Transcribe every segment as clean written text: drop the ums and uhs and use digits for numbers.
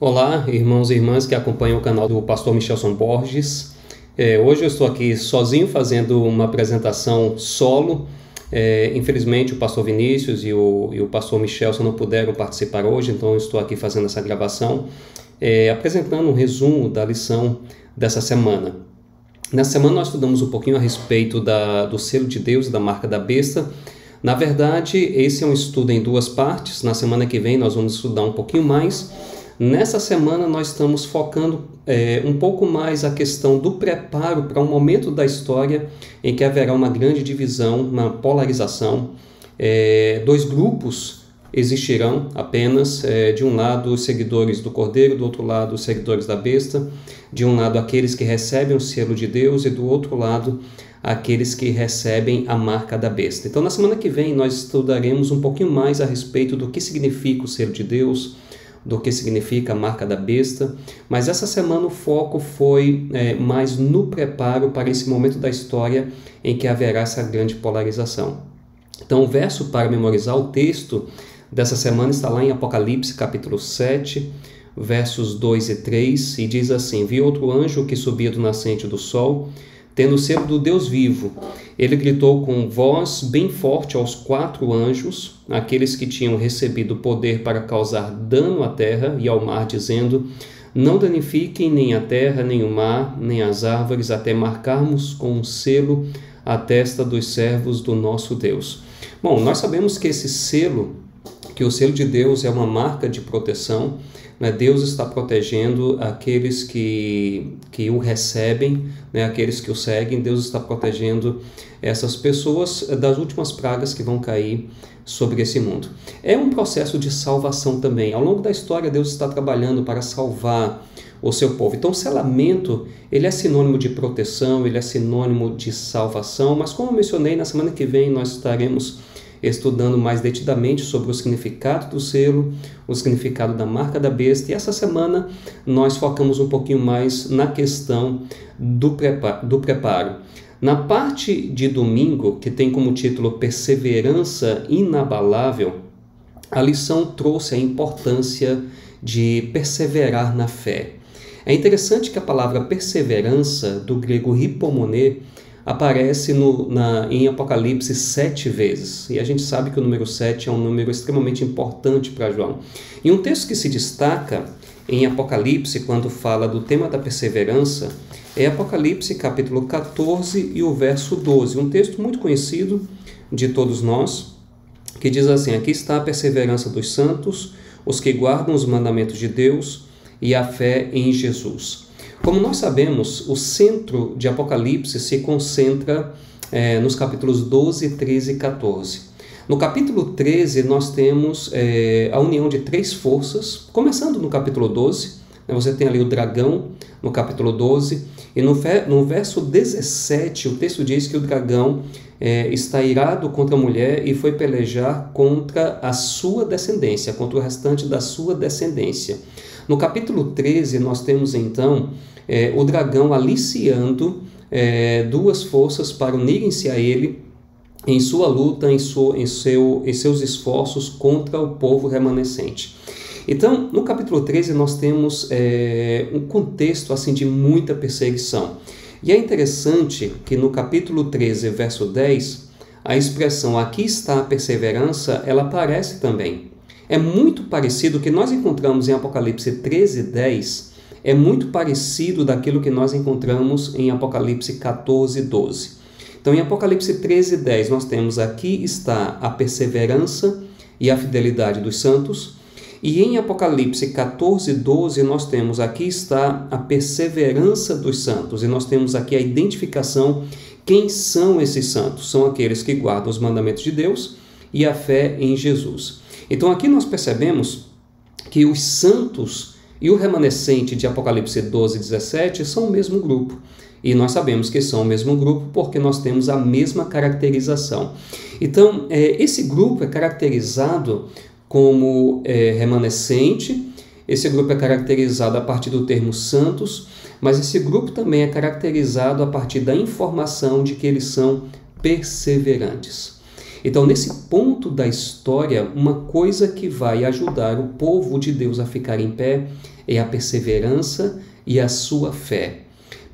Olá, irmãos e irmãs que acompanham o canal do pastor Michelson Borges. Hoje eu estou aqui sozinho fazendo uma apresentação solo. Infelizmente o pastor Vinícius e o pastor Michelson não puderam participar hoje, então eu estou aqui fazendo essa gravação, apresentando um resumo da lição dessa semana. Nessa semana nós estudamos um pouquinho a respeito do selo de Deus e da marca da besta. Na verdade, esse é um estudo em duas partes. Na semana que vem nós vamos estudar um pouquinho mais. Nessa semana nós estamos focando um pouco mais a questão do preparo para um momento da história em que haverá uma grande divisão, uma polarização. Dois grupos existirão apenas, de um lado os seguidores do Cordeiro, do outro lado os seguidores da besta, de um lado aqueles que recebem o selo de Deus e do outro lado aqueles que recebem a marca da besta. Então na semana que vem nós estudaremos um pouquinho mais a respeito do que significa o selo de Deus, do que significa a marca da besta, mas essa semana o foco foi mais no preparo para esse momento da história em que haverá essa grande polarização. Então o verso para memorizar o texto dessa semana está lá em Apocalipse capítulo 7, versos 2 e 3, e diz assim: Vi outro anjo que subia do nascente do sol, tendo o selo do Deus vivo. Ele gritou com voz bem forte aos 4 anjos, aqueles que tinham recebido poder para causar dano à terra e ao mar, dizendo: Não danifiquem nem a terra, nem o mar, nem as árvores, até marcarmos com um selo a testa dos servos do nosso Deus. Bom, nós sabemos que esse selo, que o selo de Deus é uma marca de proteção, né? Deus está protegendo aqueles que o recebem, né? Aqueles que o seguem. Deus está protegendo essas pessoas das últimas pragas que vão cair sobre esse mundo. É um processo de salvação também. Ao longo da história, Deus está trabalhando para salvar o seu povo. Então o selamento, ele é sinônimo de proteção, ele é sinônimo de salvação, mas como eu mencionei, na semana que vem nós estaremos estudando mais detidamente sobre o significado do selo, o significado da marca da besta, e essa semana nós focamos um pouquinho mais na questão do preparo. Na parte de domingo, que tem como título Perseverança Inabalável, a lição trouxe a importância de perseverar na fé. É interessante que a palavra perseverança, do grego hipomoné, aparece em Apocalipse 7 vezes. E a gente sabe que o número 7 é um número extremamente importante para João. E um texto que se destaca em Apocalipse, quando fala do tema da perseverança, é Apocalipse capítulo 14 e o verso 12. Um texto muito conhecido de todos nós, que diz assim: Aqui está a perseverança dos santos, os que guardam os mandamentos de Deus e a fé em Jesus. Como nós sabemos, o centro de Apocalipse se concentra nos capítulos 12, 13 e 14. No capítulo 13, nós temos a união de 3 forças, começando no capítulo 12, você tem ali o dragão no capítulo 12, e no verso 17, o texto diz que o dragão está irado contra a mulher e foi pelejar contra a sua descendência, contra o restante da sua descendência. No capítulo 13, nós temos então o dragão aliciando 2 forças para unirem-se a ele em sua luta, em seus esforços contra o povo remanescente. Então, no capítulo 13, nós temos um contexto assim, de muita perseguição. E é interessante que no capítulo 13, verso 10, a expressão aqui está a perseverança, ela aparece também. É muito parecido, o que nós encontramos em Apocalipse 13, 10, é muito parecido daquilo que nós encontramos em Apocalipse 14, 12. Então, em Apocalipse 13, 10, nós temos aqui está a perseverança e a fidelidade dos santos. E em Apocalipse 14, 12, nós temos aqui está a perseverança dos santos. E nós temos aqui a identificação. Quem são esses santos? São aqueles que guardam os mandamentos de Deus e a fé em Jesus. Então aqui nós percebemos que os santos e o remanescente de Apocalipse 12, 17 são o mesmo grupo. E nós sabemos que são o mesmo grupo porque nós temos a mesma caracterização. Então esse grupo é caracterizado como remanescente, esse grupo é caracterizado a partir do termo santos, mas esse grupo também é caracterizado a partir da informação de que eles são perseverantes. Então, nesse ponto da história, uma coisa que vai ajudar o povo de Deus a ficar em pé é a perseverança e a sua fé.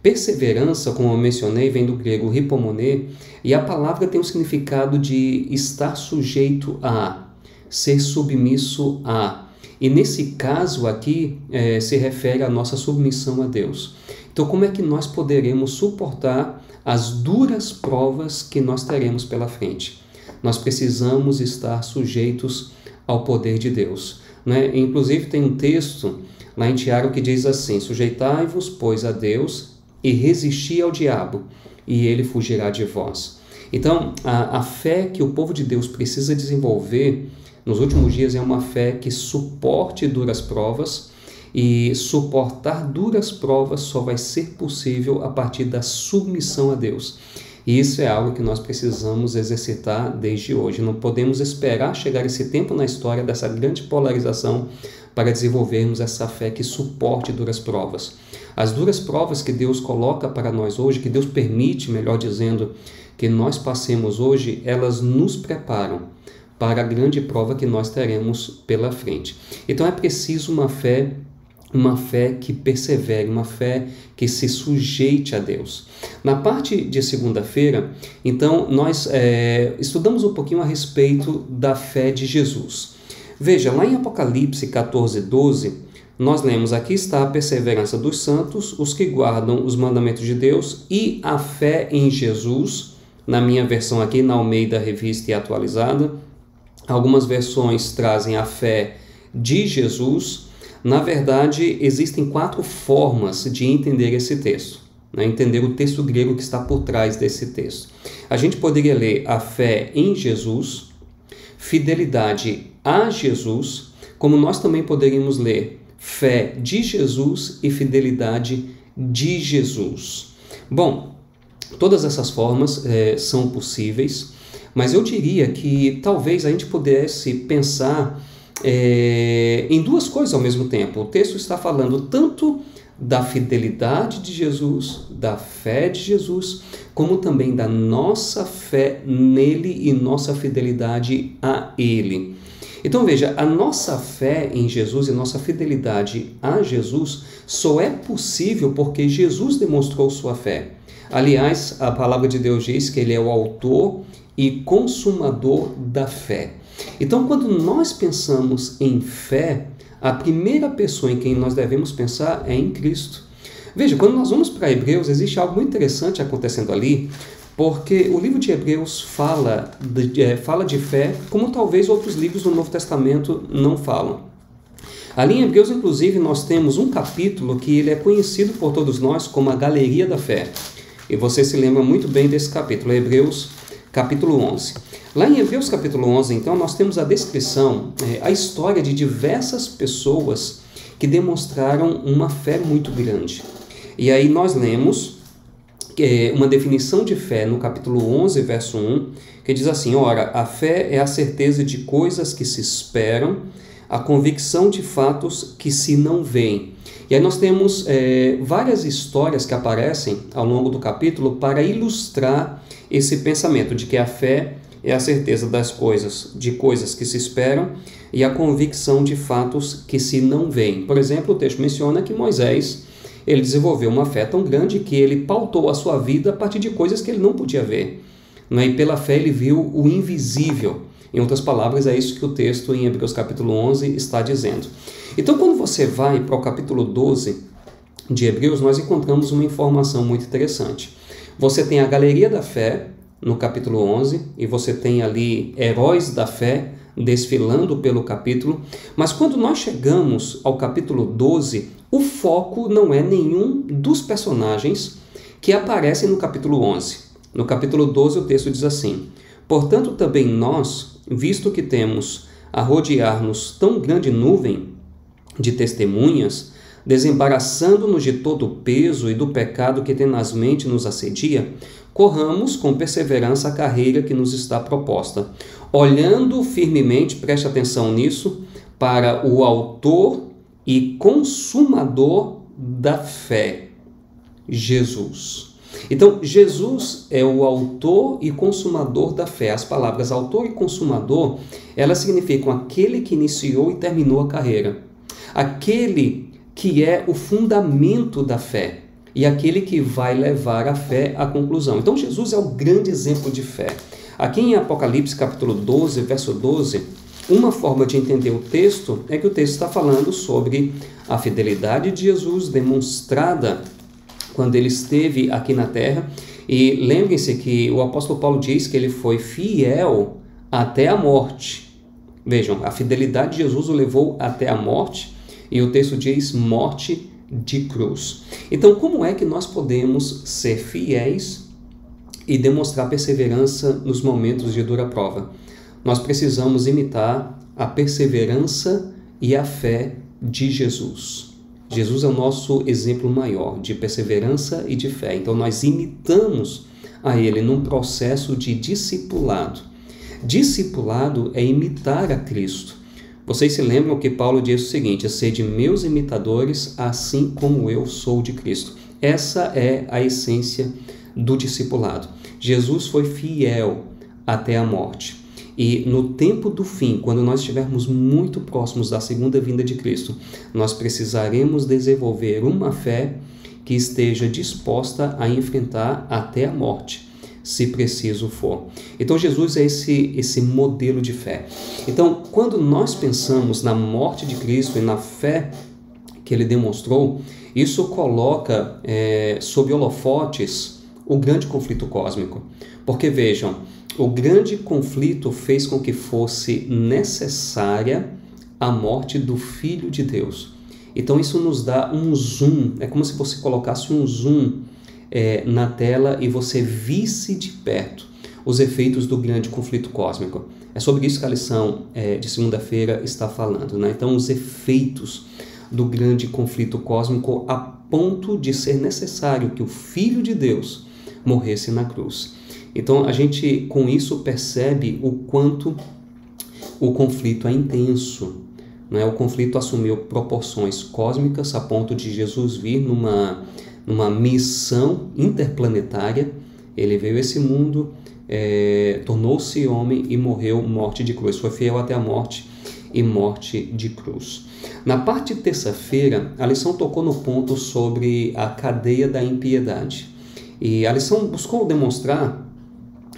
Perseverança, como eu mencionei, vem do grego hypomone, e a palavra tem o significado de estar sujeito a, ser submisso a. E nesse caso aqui, se refere à nossa submissão a Deus. Então, como é que nós poderemos suportar as duras provas que nós teremos pela frente? Nós precisamos estar sujeitos ao poder de Deus, né? Inclusive, tem um texto lá em Tiago que diz assim: sujeitai-vos, pois, a Deus e resisti ao diabo, e ele fugirá de vós. Então, a fé que o povo de Deus precisa desenvolver nos últimos dias é uma fé que suporte duras provas, e suportar duras provas só vai ser possível a partir da submissão a Deus. E isso é algo que nós precisamos exercitar desde hoje. Não podemos esperar chegar esse tempo na história dessa grande polarização para desenvolvermos essa fé que suporte duras provas. As duras provas que Deus coloca para nós hoje, que Deus permite, melhor dizendo, que nós passemos hoje, elas nos preparam para a grande prova que nós teremos pela frente. Então é preciso uma fé que persevere, uma fé que se sujeite a Deus. Na parte de segunda-feira, então, nós estudamos um pouquinho a respeito da fé de Jesus. Veja, lá em Apocalipse 14:12, nós lemos: aqui está a perseverança dos santos, os que guardam os mandamentos de Deus e a fé em Jesus. Na minha versão aqui, na Almeida Revista e Atualizada, algumas versões trazem a fé de Jesus. Na verdade, existem 4 formas de entender esse texto, né? Entender o texto grego que está por trás desse texto. A gente poderia ler a fé em Jesus, fidelidade a Jesus, como nós também poderíamos ler fé de Jesus e fidelidade de Jesus. Bom, todas essas formas são possíveis, mas eu diria que talvez a gente pudesse pensar em 2 coisas ao mesmo tempo. O texto está falando tanto da fidelidade de Jesus, da fé de Jesus, como também da nossa fé nele e nossa fidelidade a ele. Então veja, a nossa fé em Jesus e nossa fidelidade a Jesus só é possível porque Jesus demonstrou sua fé. Aliás, a palavra de Deus diz que ele é o autor e consumador da fé. Então, quando nós pensamos em fé, a primeira pessoa em quem nós devemos pensar é em Cristo. Veja, quando nós vamos para Hebreus, existe algo muito interessante acontecendo ali, porque o livro de Hebreus fala de fé como talvez outros livros do Novo Testamento não falam. Ali em Hebreus, inclusive, nós temos um capítulo que ele é conhecido por todos nós como a Galeria da Fé. E você se lembra muito bem desse capítulo, Hebreus capítulo 11. Lá em Hebreus capítulo 11, então, nós temos a descrição, a história de diversas pessoas que demonstraram uma fé muito grande. E aí nós lemos uma definição de fé no capítulo 11, verso 1, que diz assim: ora, a fé é a certeza de coisas que se esperam, a convicção de fatos que se não veem. E aí nós temos várias histórias que aparecem ao longo do capítulo para ilustrar esse pensamento de que a fé é a certeza das coisas, de coisas que se esperam, e a convicção de fatos que se não veem. Por exemplo, o texto menciona que Moisés, ele desenvolveu uma fé tão grande que ele pautou a sua vida a partir de coisas que ele não podia ver, né? E pela fé ele viu o invisível. Em outras palavras, é isso que o texto em Hebreus capítulo 11 está dizendo. Então, quando você vai para o capítulo 12 de Hebreus, nós encontramos uma informação muito interessante. Você tem a Galeria da Fé no capítulo 11, e você tem ali heróis da fé desfilando pelo capítulo, mas quando nós chegamos ao capítulo 12, o foco não é nenhum dos personagens que aparecem no capítulo 11. No capítulo 12 o texto diz assim: portanto também nós, visto que temos a rodear-nos tão grande nuvem de testemunhas, desembaraçando-nos de todo o peso e do pecado que tenazmente nos assedia, corramos com perseverança a carreira que nos está proposta, olhando firmemente, preste atenção nisso, para o autor e consumador da fé, Jesus. Então, Jesus é o autor e consumador da fé. As palavras autor e consumador, elas significam aquele que iniciou e terminou a carreira. Aquele que é o fundamento da fé e aquele que vai levar a fé à conclusão. Então, Jesus é o grande exemplo de fé. Aqui em Apocalipse, capítulo 12, verso 12, uma forma de entender o texto é que o texto está falando sobre a fidelidade de Jesus demonstrada quando ele esteve aqui na terra. E lembrem-se que o apóstolo Paulo diz que ele foi fiel até a morte. Vejam, a fidelidade de Jesus o levou até a morte, e o texto diz morte de cruz. Então, como é que nós podemos ser fiéis e demonstrar perseverança nos momentos de dura prova? Nós precisamos imitar a perseverança e a fé de Jesus. Jesus é o nosso exemplo maior de perseverança e de fé. Então, nós imitamos a ele num processo de discipulado. Discipulado é imitar a Cristo. Vocês se lembram que Paulo diz o seguinte: sede meus imitadores, assim como eu sou de Cristo. Essa é a essência do discipulado. Jesus foi fiel até a morte. E no tempo do fim, quando nós estivermos muito próximos da segunda vinda de Cristo, nós precisaremos desenvolver uma fé que esteja disposta a enfrentar até a morte, se preciso for. Então, Jesus é esse modelo de fé. Então, quando nós pensamos na morte de Cristo e na fé que ele demonstrou, isso coloca sob holofotes o grande conflito cósmico. Porque, vejam, o grande conflito fez com que fosse necessária a morte do Filho de Deus. Então isso nos dá um zoom, é como se você colocasse um zoom na tela e você visse de perto os efeitos do grande conflito cósmico. É sobre isso que a lição de segunda-feira está falando, né? Então, os efeitos do grande conflito cósmico a ponto de ser necessário que o Filho de Deus morresse na cruz. Então, a gente com isso percebe o quanto o conflito é intenso, né? O conflito assumiu proporções cósmicas a ponto de Jesus vir numa missão interplanetária. Ele veio a esse mundo, tornou-se homem e morreu morte de cruz. Foi fiel até a morte e morte de cruz. Na parte de terça-feira, a lição tocou no ponto sobre a cadeia da impiedade. E a lição buscou demonstrar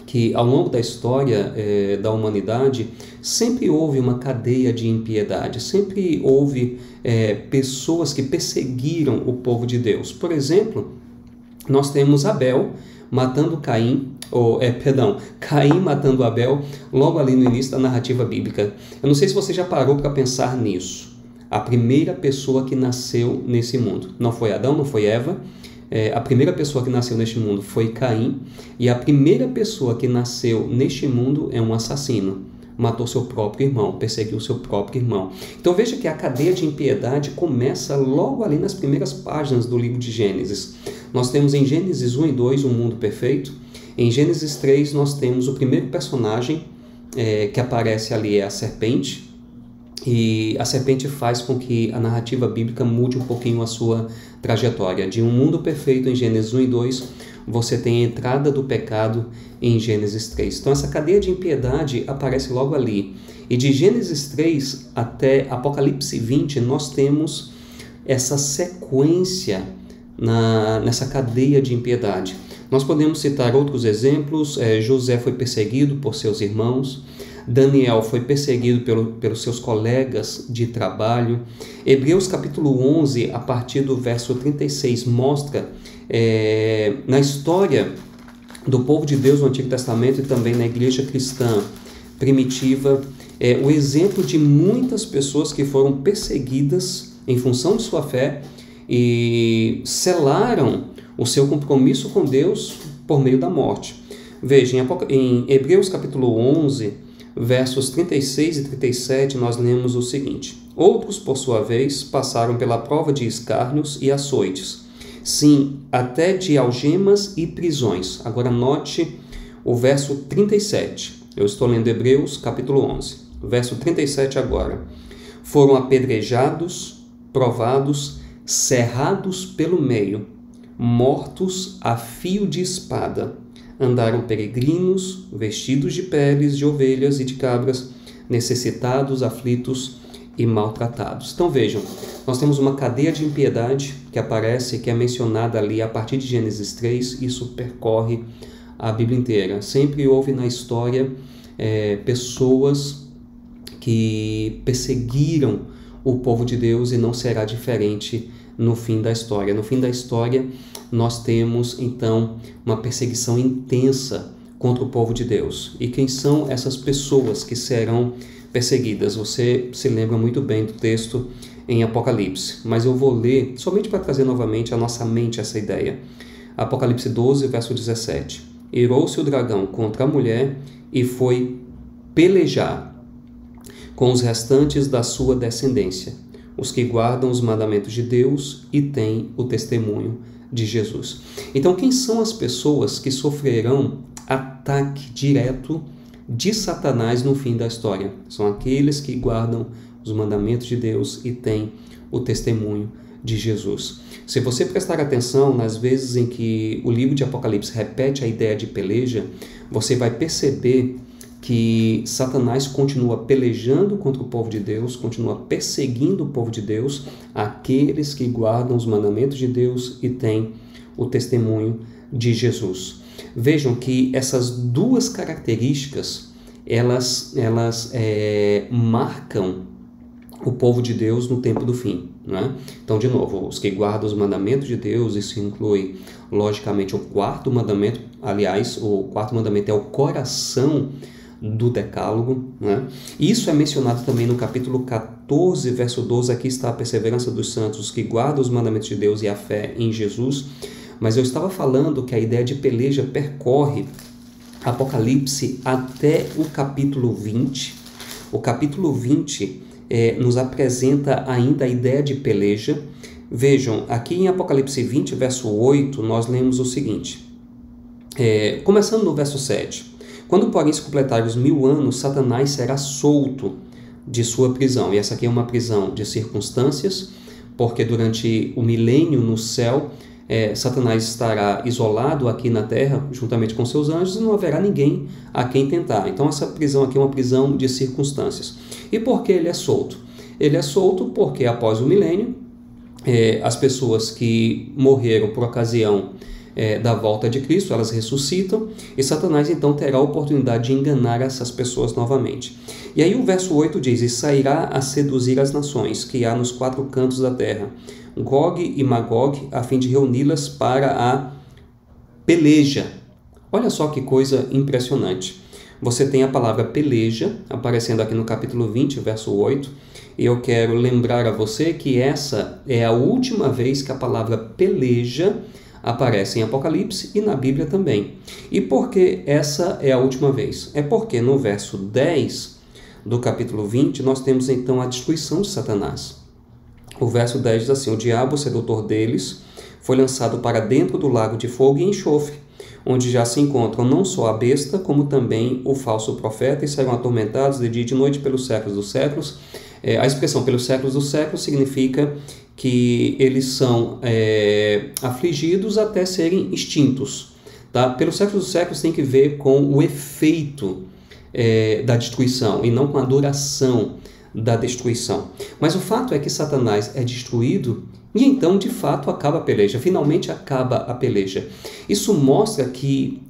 que ao longo da história da humanidade sempre houve uma cadeia de impiedade, sempre houve pessoas que perseguiram o povo de Deus. Por exemplo, nós temos Abel matando Caim, Caim matando Abel, logo ali no início da narrativa bíblica. Eu não sei se você já parou para pensar nisso. A primeira pessoa que nasceu nesse mundo não foi Adão, não foi Eva. A primeira pessoa que nasceu neste mundo foi Caim, e a primeira pessoa que nasceu neste mundo é um assassino. Matou seu próprio irmão, perseguiu seu próprio irmão. Então veja que a cadeia de impiedade começa logo ali nas primeiras páginas do livro de Gênesis. Nós temos em Gênesis 1 e 2 um mundo perfeito. Em Gênesis 3 nós temos o primeiro personagem que aparece ali, é a serpente. E a serpente faz com que a narrativa bíblica mude um pouquinho a sua trajetória. De um mundo perfeito em Gênesis 1 e 2, você tem a entrada do pecado em Gênesis 3. Então essa cadeia de impiedade aparece logo ali. E de Gênesis 3 até Apocalipse 20, nós temos essa sequência nessa cadeia de impiedade. Nós podemos citar outros exemplos. José foi perseguido por seus irmãos. Daniel foi perseguido pelos seus colegas de trabalho. Hebreus capítulo 11, a partir do verso 36, mostra na história do povo de Deus no Antigo Testamento e também na igreja cristã primitiva, o exemplo de muitas pessoas que foram perseguidas em função de sua fé e selaram o seu compromisso com Deus por meio da morte. Veja, em Hebreus capítulo 11, versos 36 e 37, nós lemos o seguinte: outros, por sua vez, passaram pela prova de escárnios e açoites, sim, até de algemas e prisões. Agora note o verso 37. Eu estou lendo Hebreus capítulo 11, verso 37 agora. Foram apedrejados, provados, cerrados pelo meio, mortos a fio de espada. Andaram peregrinos, vestidos de peles de ovelhas e de cabras, necessitados, aflitos e maltratados. Então vejam, nós temos uma cadeia de impiedade que aparece, que é mencionada ali a partir de Gênesis 3, isso percorre a Bíblia inteira. Sempre houve na história pessoas que perseguiram o povo de Deus e não será diferente no fim da história. No fim da história, nós temos então uma perseguição intensa contra o povo de Deus. E quem são essas pessoas que serão perseguidas? Você se lembra muito bem do texto em Apocalipse, mas eu vou ler somente para trazer novamente à nossa mente essa ideia. Apocalipse 12, verso 17. Irou-se o dragão contra a mulher e foi pelejar com os restantes da sua descendência, os que guardam os mandamentos de Deus e têm o testemunho de Jesus. Então, quem são as pessoas que sofrerão ataque direto de Satanás no fim da história? São aqueles que guardam os mandamentos de Deus e têm o testemunho de Jesus. Se você prestar atenção nas vezes em que o livro de Apocalipse repete a ideia de peleja, você vai perceber que Satanás continua pelejando contra o povo de Deus, continua perseguindo o povo de Deus, aqueles que guardam os mandamentos de Deus e têm o testemunho de Jesus. Vejam que essas duas características, elas marcam o povo de Deus no tempo do fim, né? Então, de novo, os que guardam os mandamentos de Deus, isso inclui, logicamente, o quarto mandamento. Aliás, o quarto mandamento é o coração do decálogo, né? Isso é mencionado também no capítulo 14, verso 12. Aqui está a perseverança dos santos, que guardam os mandamentos de Deus e a fé em Jesus. Mas eu estava falando que a ideia de peleja percorre Apocalipse até o capítulo 20. O capítulo 20 nos apresenta ainda a ideia de peleja. Vejam, aqui em Apocalipse 20, verso 8, nós lemos o seguinte, começando no verso 7. Quando, porém, se completarem os 1000 anos, Satanás será solto de sua prisão. E essa aqui é uma prisão de circunstâncias, porque durante o milênio no céu, Satanás estará isolado aqui na terra, juntamente com seus anjos, e não haverá ninguém a quem tentar. Então, essa prisão aqui é uma prisão de circunstâncias. E por que ele é solto? Ele é solto porque, após o milênio, as pessoas que morreram por ocasião da volta de Cristo, elas ressuscitam, e Satanás então terá a oportunidade de enganar essas pessoas novamente. E aí o verso 8 diz, e sairá a seduzir as nações que há nos 4 cantos da terra, Gog e Magog, a fim de reuni-las para a peleja. Olha só que coisa impressionante. Você tem a palavra peleja aparecendo aqui no capítulo 20, verso 8, e eu quero lembrar a você que essa é a última vez que a palavra peleja aparece em Apocalipse e na Bíblia também. E por que essa é a última vez? É porque no verso 10 do capítulo 20 nós temos então a destruição de Satanás. O verso 10 diz assim, o diabo, sedutor deles, foi lançado para dentro do lago de fogo e enxofre, onde já se encontram não só a besta, como também o falso profeta, e serão atormentados de dia e de noite pelos séculos dos séculos. A expressão pelos séculos dos séculos significa que eles são afligidos até serem extintos. Tá? Pelos séculos dos séculos tem que ver com o efeito da destruição e não com a duração da destruição. Mas o fato é que Satanás é destruído e então, de fato, acaba a peleja. Finalmente acaba a peleja. Isso mostra que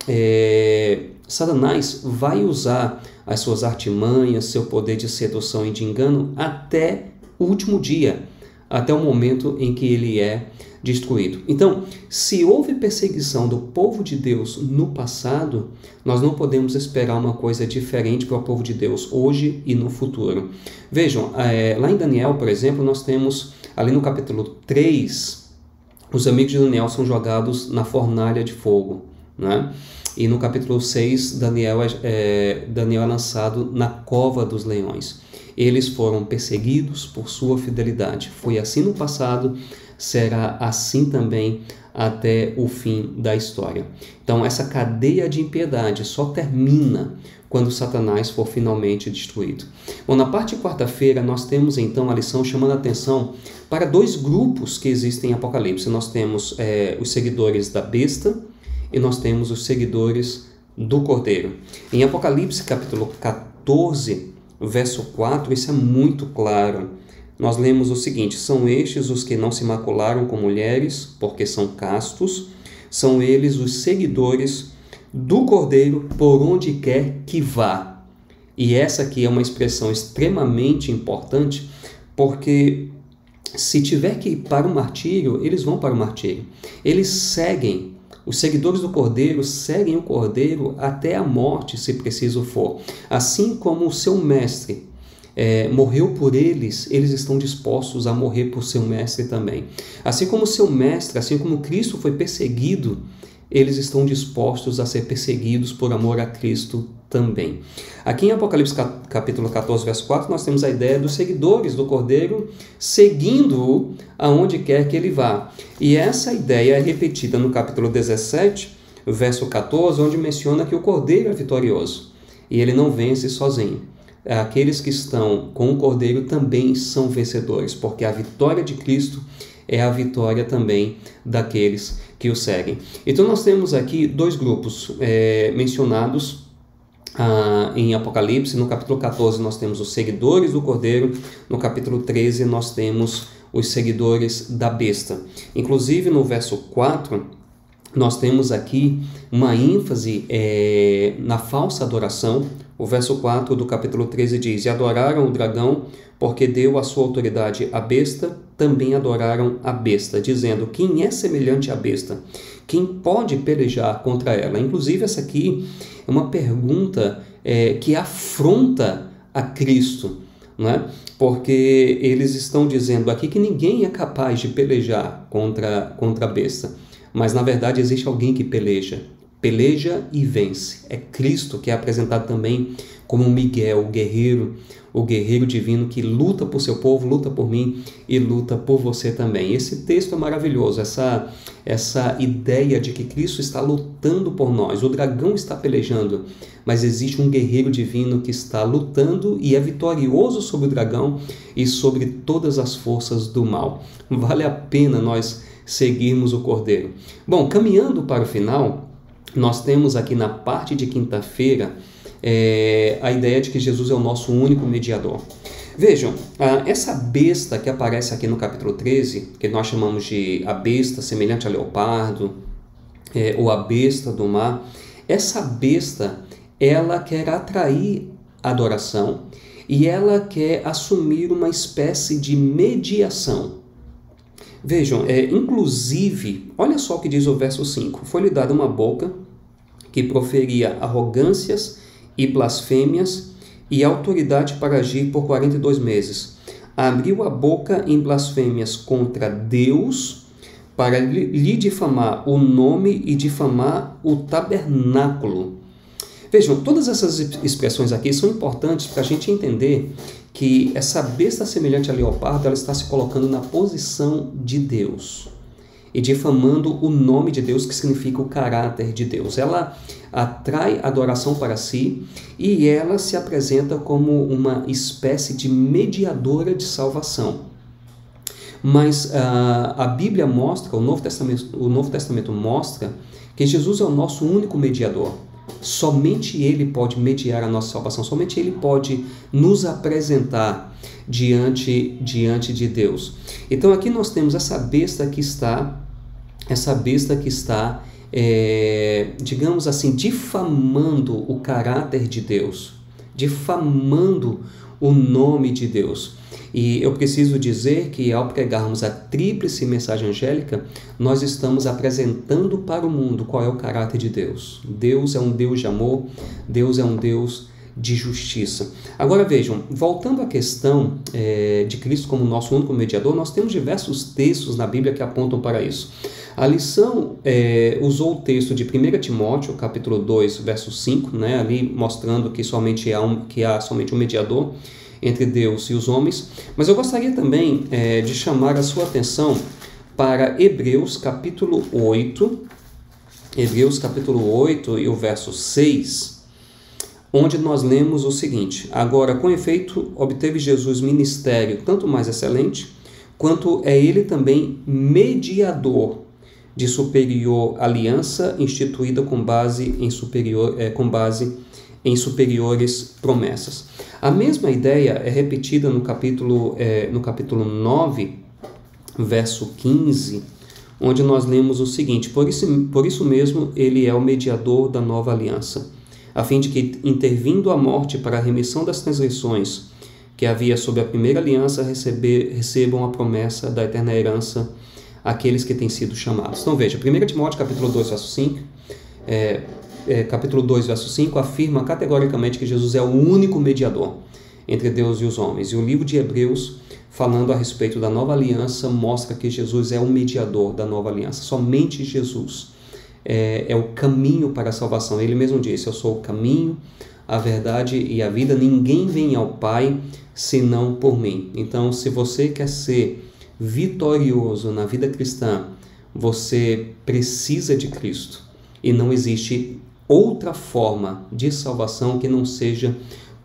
Satanás vai usar as suas artimanhas, seu poder de sedução e de engano até o último dia, até o momento em que ele é destruído. Então, se houve perseguição do povo de Deus no passado, nós não podemos esperar uma coisa diferente para o povo de Deus hoje e no futuro. Vejam, lá em Daniel, por exemplo, nós temos ali no capítulo 3, os amigos de Daniel são jogados na fornalha de fogo, né? E no capítulo 6, Daniel é lançado na cova dos leões. eles foram perseguidos por sua fidelidade. Foi assim no passado, será assim também até o fim da história. Então, essa cadeia de impiedade só termina quando Satanás for finalmente destruído. Bom, na parte de quarta-feira, nós temos então a lição chamando a atenção para dois grupos que existem em Apocalipse. Nós temos os seguidores da besta e nós temos os seguidores do Cordeiro. Em Apocalipse, capítulo 14, verso 4, isso é muito claro. Nós lemos o seguinte: são estes os que não se macularam com mulheres, porque são castos, são eles os seguidores do Cordeiro por onde quer que vá. E essa aqui é uma expressão extremamente importante, porque se tiver que ir para o martírio, eles vão para o martírio. Eles seguem, os seguidores do Cordeiro seguem o Cordeiro até a morte, se preciso for. Assim como o seu mestre morreu por eles, eles estão dispostos a morrer por seu mestre também. Assim como o seu mestre, assim como Cristo foi perseguido, eles estão dispostos a ser perseguidos por amor a Cristo também. Aqui em Apocalipse capítulo 14, verso 4, nós temos a ideia dos seguidores do Cordeiro seguindo-o aonde quer que ele vá. E essa ideia é repetida no capítulo 17, verso 14, onde menciona que o Cordeiro é vitorioso e ele não vence sozinho. Aqueles que estão com o Cordeiro também são vencedores, porque a vitória de Cristo é a vitória também daqueles que o seguem. Então nós temos aqui dois grupos mencionados em Apocalipse. No capítulo 14 nós temos os seguidores do Cordeiro, no capítulo 13 nós temos os seguidores da besta. Inclusive no verso 4 nós temos aqui uma ênfase na falsa adoração. O verso 4 do capítulo 13 diz: e adoraram o dragão, porque deu a sua autoridade à besta, também adoraram a besta, dizendo: quem é semelhante à besta? Quem pode pelejar contra ela? Inclusive essa aqui é uma pergunta que afronta a Cristo, não é? Porque eles estão dizendo aqui que ninguém é capaz de pelejar contra a besta, mas na verdade existe alguém que peleja e vence. É Cristo, que é apresentado também como Miguel, o guerreiro divino que luta por seu povo, luta por mim e luta por você também. Esse texto é maravilhoso, essa ideia de que Cristo está lutando por nós. O dragão está pelejando, mas existe um guerreiro divino que está lutando e é vitorioso sobre o dragão e sobre todas as forças do mal. Vale a pena nós seguirmos o Cordeiro. Bom, caminhando para o final, nós temos aqui na parte de quinta-feira a ideia de que Jesus é o nosso único mediador. Vejam, essa besta que aparece aqui no capítulo 13, que nós chamamos de a besta semelhante a leopardo, ou a besta do mar, essa besta, ela quer atrair adoração e ela quer assumir uma espécie de mediação. Vejam, inclusive, olha só o que diz o verso 5. Foi-lhe dada uma boca que proferia arrogâncias e blasfêmias e autoridade para agir por 42 meses. Abriu a boca em blasfêmias contra Deus para lhe difamar o nome e difamar o tabernáculo. Vejam, todas essas expressões aqui são importantes para a gente entender que essa besta semelhante a leopardo, ela está se colocando na posição de Deus e difamando o nome de Deus, que significa o caráter de Deus. Ela atrai adoração para si e ela se apresenta como uma espécie de mediadora de salvação. Mas a Bíblia mostra, o Novo Testamento mostra que Jesus é o nosso único mediador. Somente Ele pode mediar a nossa salvação, somente Ele pode nos apresentar diante de Deus. Então aqui nós temos essa besta que está, digamos assim, difamando o caráter de Deus, difamando o nome de Deus. E eu preciso dizer que ao pregarmos a tríplice mensagem angélica, nós estamos apresentando para o mundo qual é o caráter de Deus. Deus é um Deus de amor, Deus é um Deus de justiça. Agora vejam, voltando à questão de Cristo como nosso único mediador, nós temos diversos textos na Bíblia que apontam para isso. A lição usou o texto de 1 Timóteo, capítulo 2, verso 5, ali mostrando que há somente um mediador entre Deus e os homens, mas eu gostaria também de chamar a sua atenção para Hebreus capítulo 8, e o verso 6, onde nós lemos o seguinte: agora, com efeito, obteve Jesus ministério tanto mais excelente, quanto é ele também mediador de superior aliança, instituída com base em superiores promessas. A mesma ideia é repetida no capítulo 9, verso 15, onde nós lemos o seguinte: por isso mesmo ele é o mediador da nova aliança, a fim de que, intervindo a morte para a remissão das transgressões que havia sob a primeira aliança, recebam a promessa da eterna herança aqueles que têm sido chamados. Então veja, 1 Timóteo capítulo 2, verso 5, capítulo 2, verso 5, afirma categoricamente que Jesus é o único mediador entre Deus e os homens. E o livro de Hebreus, falando a respeito da nova aliança, mostra que Jesus é o mediador da nova aliança. Somente Jesus é o caminho para a salvação. Ele mesmo disse: eu sou o caminho, a verdade e a vida. Ninguém vem ao Pai senão por mim. Então, se você quer ser vitorioso na vida cristã, você precisa de Cristo. E não existe outra forma de salvação que não seja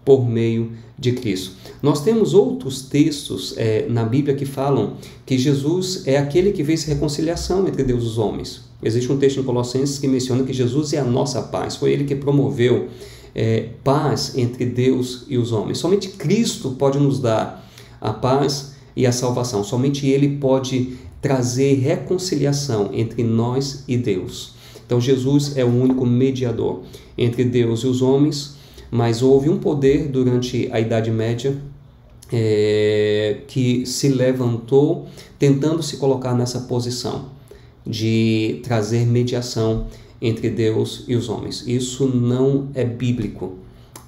por meio de Cristo. Nós temos outros textos na Bíblia que falam que Jesus é aquele que fez reconciliação entre Deus e os homens. Existe um texto em Colossenses que menciona que Jesus é a nossa paz. Foi ele que promoveu paz entre Deus e os homens. Somente Cristo pode nos dar a paz e a salvação. Somente ele pode trazer reconciliação entre nós e Deus. Então Jesus é o único mediador entre Deus e os homens, mas houve um poder durante a Idade Média que se levantou tentando se colocar nessa posição de trazer mediação entre Deus e os homens. Isso não é bíblico.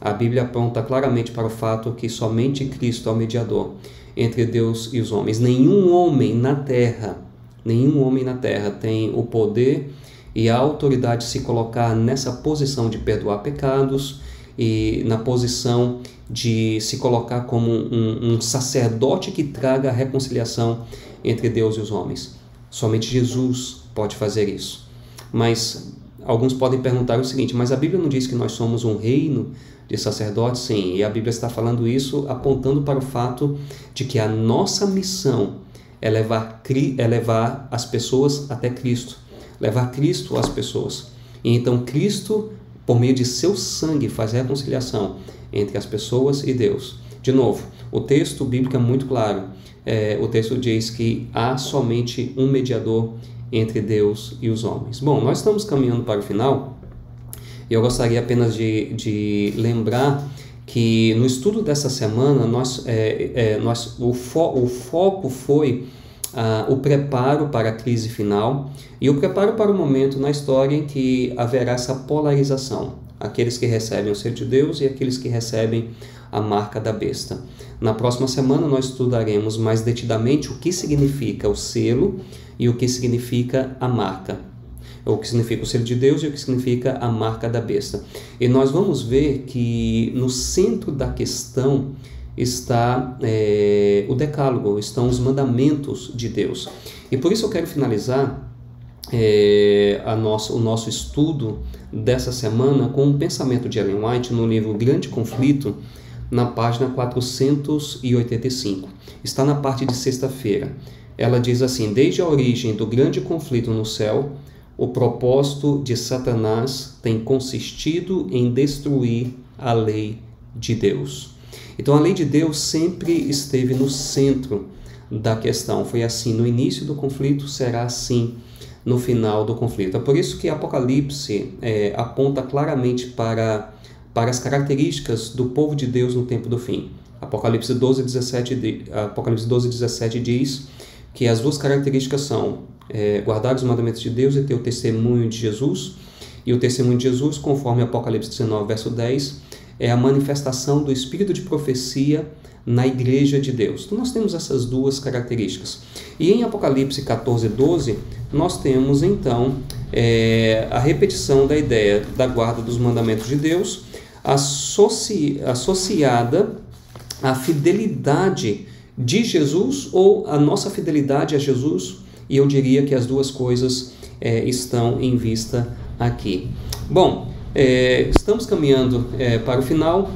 A Bíblia aponta claramente para o fato que somente Cristo é o mediador entre Deus e os homens. Nenhum homem na terra tem o poder e a autoridade de se colocar nessa posição de perdoar pecados e na posição de se colocar como um sacerdote que traga a reconciliação entre Deus e os homens. Somente Jesus pode fazer isso. Mas alguns podem perguntar o seguinte: mas a Bíblia não diz que nós somos um reino de sacerdotes? Sim, e a Bíblia está falando isso apontando para o fato de que a nossa missão é levar as pessoas até Cristo, levar Cristo às pessoas. E então Cristo, por meio de seu sangue, faz reconciliação entre as pessoas e Deus. De novo, o texto bíblico é muito claro. O texto diz que há somente um mediador entre Deus e os homens. Bom, nós estamos caminhando para o final. Eu gostaria apenas de lembrar que no estudo dessa semana o foco foi o preparo para a crise final e o preparo para o momento na história em que haverá essa polarização, aqueles que recebem o selo de Deus e aqueles que recebem a marca da besta. Na próxima semana nós estudaremos mais detidamente o que significa o selo e o que significa a marca, o que significa o selo de Deus e o que significa a marca da besta. E nós vamos ver que no centro da questão está o decálogo, estão os mandamentos de Deus. E por isso eu quero finalizar o nosso estudo dessa semana com um pensamento de Ellen White no livro Grande Conflito, na página 485. Está na parte de sexta-feira. Ela diz assim: desde a origem do grande conflito no céu, o propósito de Satanás tem consistido em destruir a lei de Deus. Então a lei de Deus sempre esteve no centro da questão. Foi assim no início do conflito, será assim no final do conflito. É por isso que Apocalipse aponta claramente para as características do povo de Deus no tempo do fim. Apocalipse 12:17 diz que as duas características são guardar os mandamentos de Deus e ter o testemunho de Jesus. E o testemunho de Jesus, conforme Apocalipse 19, verso 10, é a manifestação do espírito de profecia na igreja de Deus. Então nós temos essas duas características. E em Apocalipse 14:12, nós temos então a repetição da ideia da guarda dos mandamentos de Deus, associada a fidelidade de Jesus ou a nossa fidelidade a Jesus? E eu diria que as duas coisas estão em vista aqui. Bom, estamos caminhando para o final.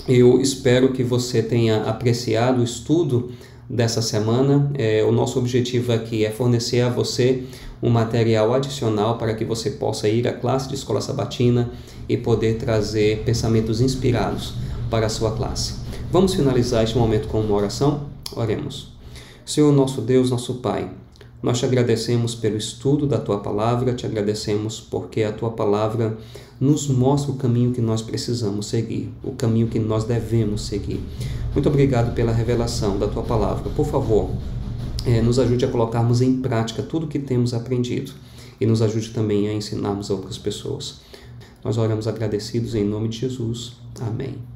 Eu espero que você tenha apreciado o estudo dessa semana. O nosso objetivo aqui é fornecer a você um material adicional para que você possa ir à classe de escola sabatina e poder trazer pensamentos inspirados para a sua classe. Vamos finalizar este momento com uma oração? Oremos. Senhor nosso Deus, nosso Pai, nós te agradecemos pelo estudo da Tua Palavra, te agradecemos porque a Tua Palavra nos mostra o caminho que nós precisamos seguir, o caminho que nós devemos seguir. Muito obrigado pela revelação da Tua Palavra. Por favor, nos ajude a colocarmos em prática tudo o que temos aprendido e nos ajude também a ensinarmos a outras pessoas. Nós oramos agradecidos em nome de Jesus. Amém.